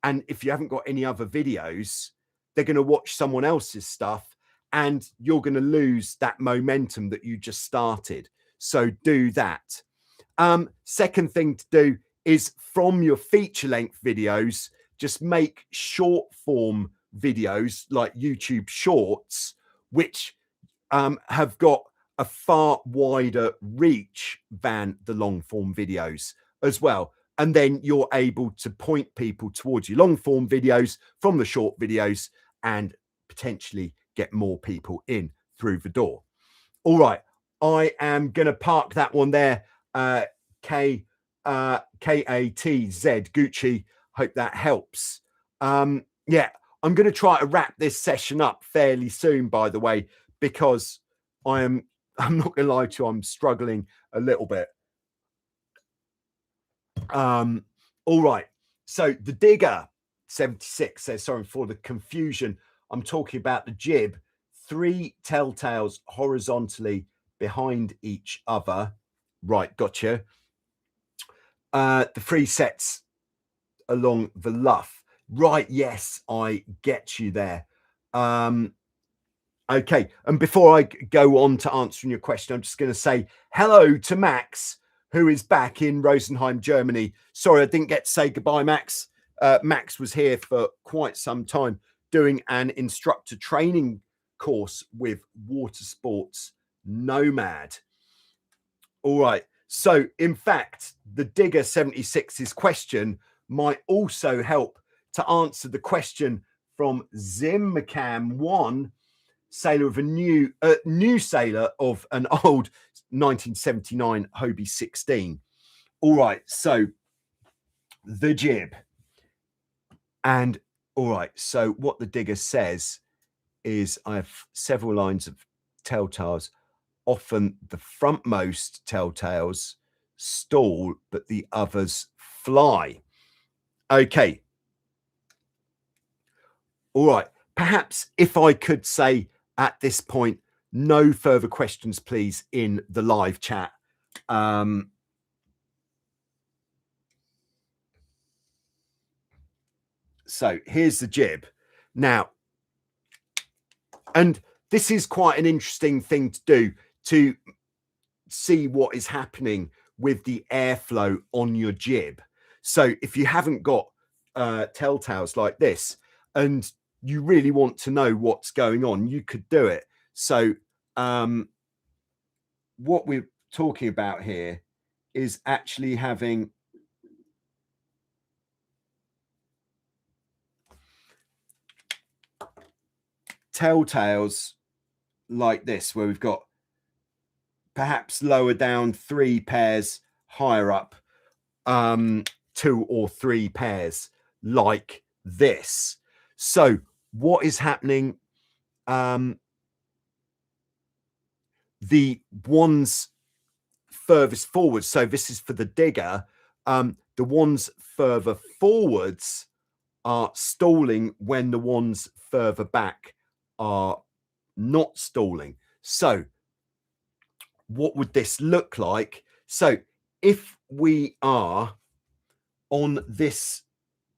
And if you haven't got any other videos, they're going to watch someone else's stuff and you're going to lose that momentum that you just started. So do that. Second thing to do is, from your feature length videos, just make short form videos like YouTube Shorts, which have got a far wider reach than the long form videos as well. And then you're able to point people towards your long form videos from the short videos and potentially get more people in through the door. All right, I am going to park that one there. Katz Gucci. Hope that helps. Yeah, I'm going to try to wrap this session up fairly soon, by the way, because I'm not going to lie to you, I'm struggling a little bit. All right, so the Digger 76 says, sorry for the confusion, I'm talking about the jib, 3 telltales horizontally behind each other. Right, gotcha. The 3 sets along the luff. Right, yes, I get you there. Okay, and before I go on to answering your question, I'm just going to say hello to Max, who is back in Rosenheim, Germany. Sorry, I didn't get to say goodbye, Max. Max was here for quite some time doing an instructor training course with Water Sports Nomad. All right. So, in fact, the Digger 76's question might also help to answer the question from Zim McCam 1, sailor of a new sailor of an old 1979 Hobie 16. All right. So, the jib. And all right. So, what the Digger says is I have several lines of telltales. Often the frontmost telltales stall, but the others fly. Okay. All right. Perhaps if I could say at this point, no further questions, please, in the live chat. So here's the jib. Now, and this is quite an interesting thing to do, to see what is happening with the airflow on your jib. So if you haven't got telltales like this and you really want to know what's going on, you could do it. So what we're talking about here is actually having telltales like this, where we've got perhaps lower down 3 pairs, higher up 2 or 3 pairs like this. So what is happening? The ones furthest forward, so this is for the Digger, the ones further forwards are stalling when the ones further back are not stalling. So what would this look like? So if we are on this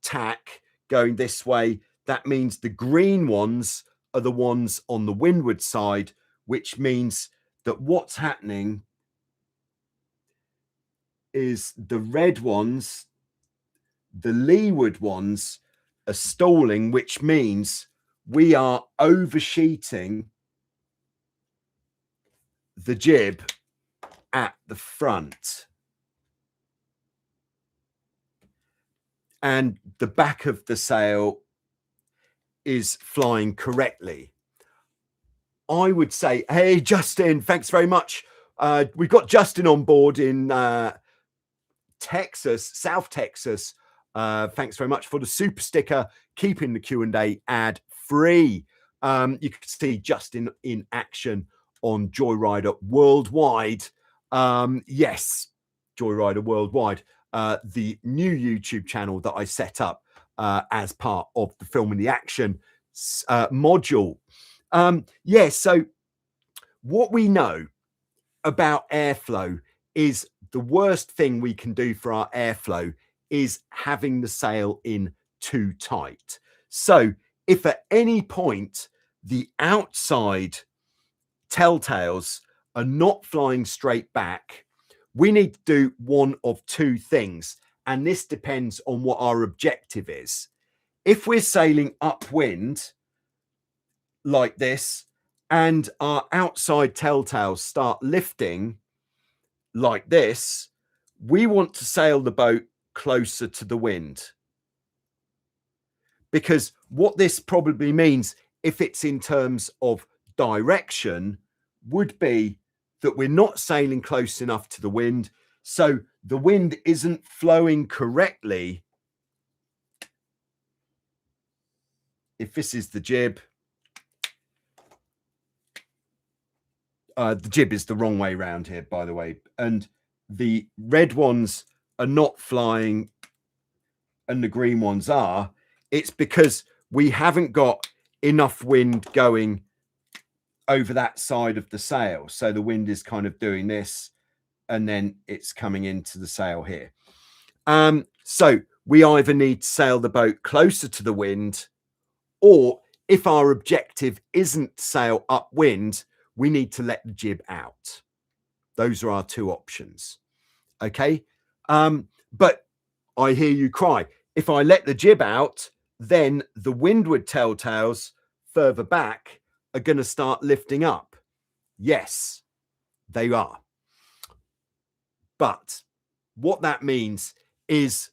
tack going this way, that means the green ones are the ones on the windward side, which means that what's happening is the red ones, the leeward ones, are stalling, which means we are oversheeting the jib at the front. And the back of the sail is flying correctly. I would say, hey, Justin, thanks very much. We've got Justin on board in Texas, South Texas. Thanks very much for the super sticker, keeping the Q&A ad free. You can see Justin in action on Joyrider Worldwide. Yes, Joyrider Worldwide, the new YouTube channel that I set up as part of the Filming the Action module. Yeah, so what we know about airflow is the worst thing we can do for our airflow is having the sail in too tight. So if at any point the outside telltales are not flying straight back, we need to do one of 2 things. And this depends on what our objective is. If we're sailing upwind like this, and our outside telltales start lifting like this, we want to sail the boat closer to the wind. Because what this probably means, if it's in terms of direction, would be that we're not sailing close enough to the wind. So the wind isn't flowing correctly. If this is the jib is the wrong way round here, by the way. And the red ones are not flying and the green ones are. It's because we haven't got enough wind going over that side of the sail. So the wind is kind of doing this and then it's coming into the sail here. So we either need to sail the boat closer to the wind, or if our objective isn't to sail upwind, we need to let the jib out. Those are our two options. Okay. But I hear you cry. If I let the jib out, then the windward telltales further back are going to start lifting up. Yes, they are. But what that means is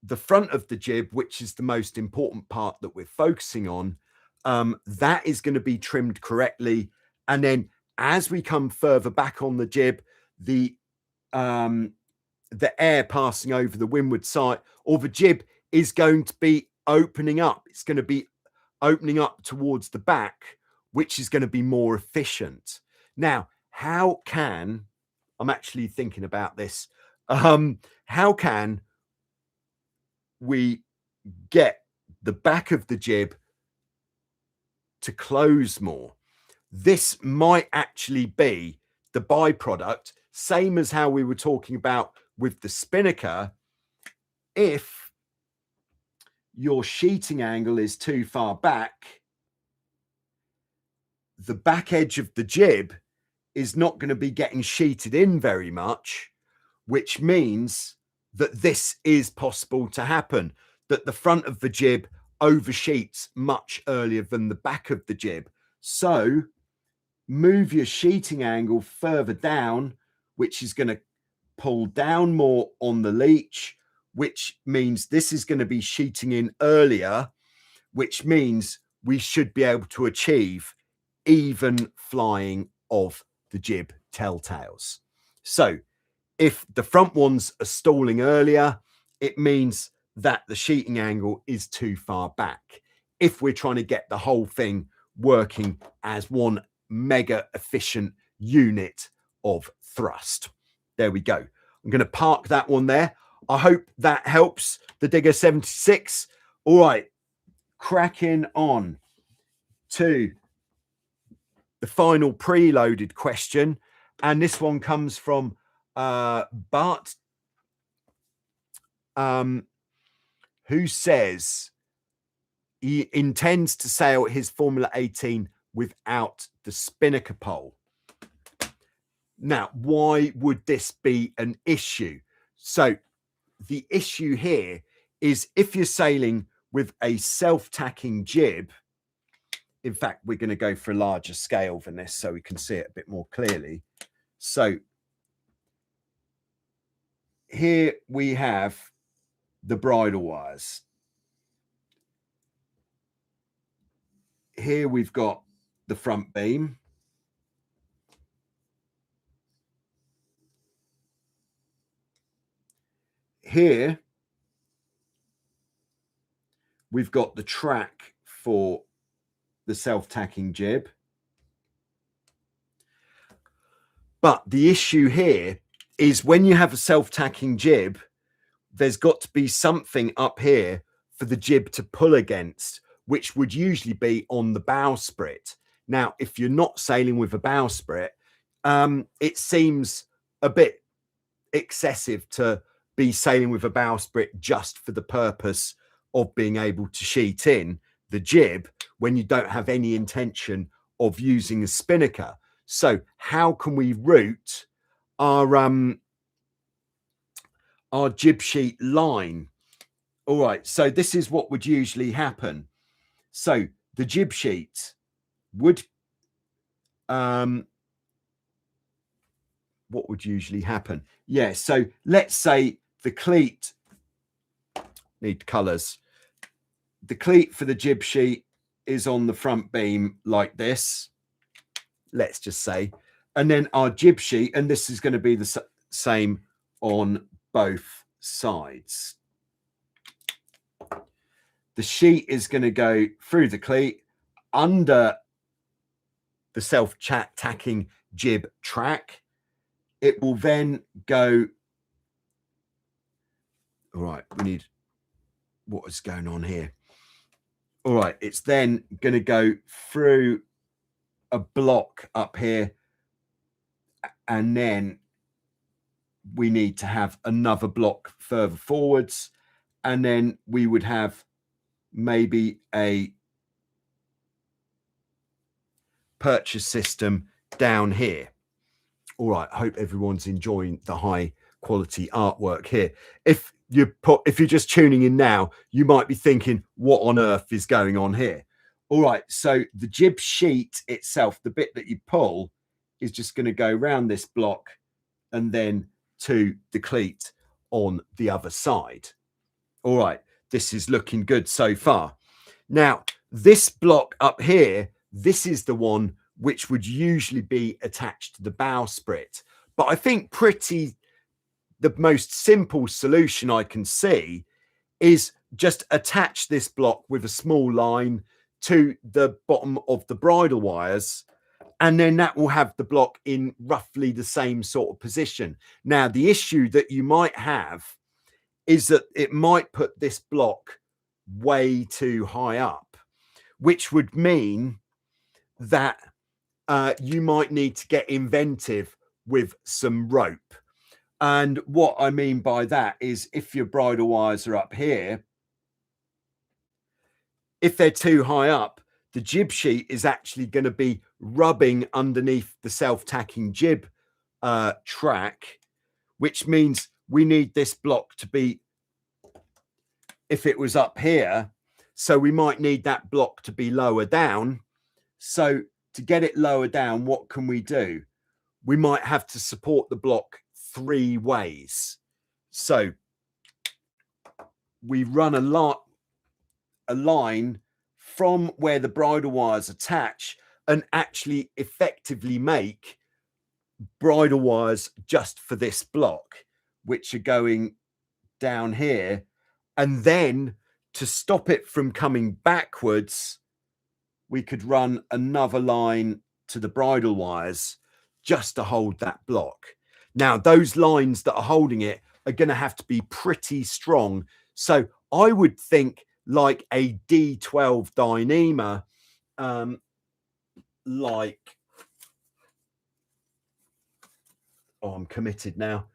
the front of the jib, which is the most important part that we're focusing on, that is going to be trimmed correctly. And then as we come further back on the jib, the air passing over the windward side or the jib is going to be opening up. It's going to be opening up towards the back, which is going to be more efficient. Now, how can, I'm actually thinking about this, how can we get the back of the jib to close more? This might actually be the byproduct, same as how we were talking about with the Spinnaker. If your sheeting angle is too far back, the back edge of the jib is not going to be getting sheeted in very much, which means that this is possible to happen, that the front of the jib oversheets much earlier than the back of the jib. So move your sheeting angle further down, which is going to pull down more on the leech, which means this is going to be sheeting in earlier, which means we should be able to achieve even flying of the jib telltales. So if the front ones are stalling earlier, it means that the sheeting angle is too far back. If we're trying to get the whole thing working as one mega efficient unit of thrust. There we go. I'm going to park that one there. I hope that helps the Digger 76. All right, cracking on to the final preloaded question. And this one comes from Bart, who says he intends to sail his Formula 18 without the Spinnaker pole. Now, why would this be an issue? So the issue here is if you're sailing with a self-tacking jib, in fact, we're going to go for a larger scale than this so we can see it a bit more clearly. So here we have the bridle wires. Here we've got the front beam. Here we've got the track for the self-tacking jib. But the issue here is when you have a self-tacking jib, there's got to be something up here for the jib to pull against, which would usually be on the bowsprit. Now, if you're not sailing with a bowsprit, it seems a bit excessive to be sailing with a bowsprit just for the purpose of being able to sheet in the jib when you don't have any intention of using a spinnaker. So how can we route our jib sheet line? All right, so this is what would usually happen. So the jib sheet would what would usually happen? Yeah, so let's say the cleat, need colors. The cleat for the jib sheet is on the front beam like this, let's just say, and then our jib sheet, and this is going to be the same on both sides. The sheet is going to go through the cleat under the self-tacking jib track. It will then go, all right, we need, what is going on here? All right, it's then going to go through a block up here, and then we need to have another block further forwards, and then we would have maybe a purchase system down here. All right, I hope everyone's enjoying the high quality artwork here. If you're just tuning in now, you might be thinking, what on earth is going on here? All right, so the jib sheet itself, the bit that you pull, is just going to go around this block and then to the cleat on the other side. All right, this is looking good so far. Now, this block up here, this is the one which would usually be attached to the bowsprit. But I think the most simple solution I can see is just attach this block with a small line to the bottom of the bridle wires, and then that will have the block in roughly the same sort of position. Now, the issue that you might have is that it might put this block way too high up, which would mean that you might need to get inventive with some rope. And what I mean by that is, if your bridle wires are up here, if they're too high up, the jib sheet is actually going to be rubbing underneath the self-tacking jib track, which means we need this block to be, if it was up here, so we might need that block to be lower down. So to get it lower down, what can we do? We might have to support the block 3 ways. So we run a line from where the bridle wires attach and actually effectively make bridle wires just for this block, which are going down here. And then to stop it from coming backwards, we could run another line to the bridle wires just to hold that block. Now, those lines that are holding it are going to have to be pretty strong. So I would think like a D12 Dyneema, like, oh, I'm committed now.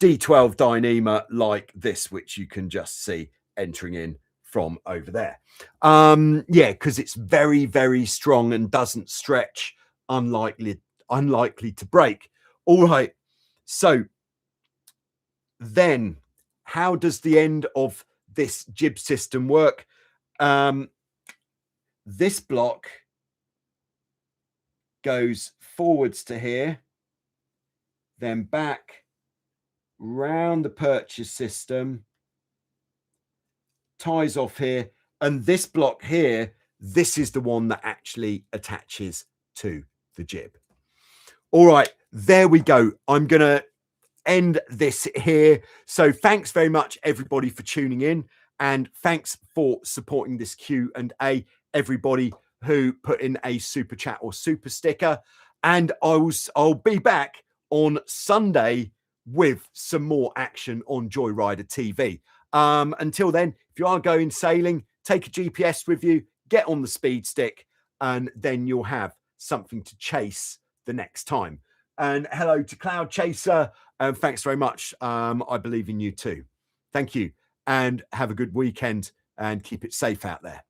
D12 Dyneema like this, which you can just see entering in from over there. Yeah, because it's very, very strong and doesn't stretch, unlikely to break. All right, so then how does the end of this jib system work? This block goes forwards to here, then back round the purchase system, ties off here, and this block here, this is the one that actually attaches to the jib. All right, there we go. I'm going to end this here. So thanks very much, everybody, for tuning in, and thanks for supporting this Q&A, everybody who put in a super chat or super sticker. And I'll be back on Sunday with some more action on Joyrider TV. Until then, if you are going sailing, take a GPS with you, get on the speed stick, and then you'll have something to chase the next time. And hello to Cloud Chaser, and thanks very much. I believe in you too. Thank you, and have a good weekend, and keep it safe out there.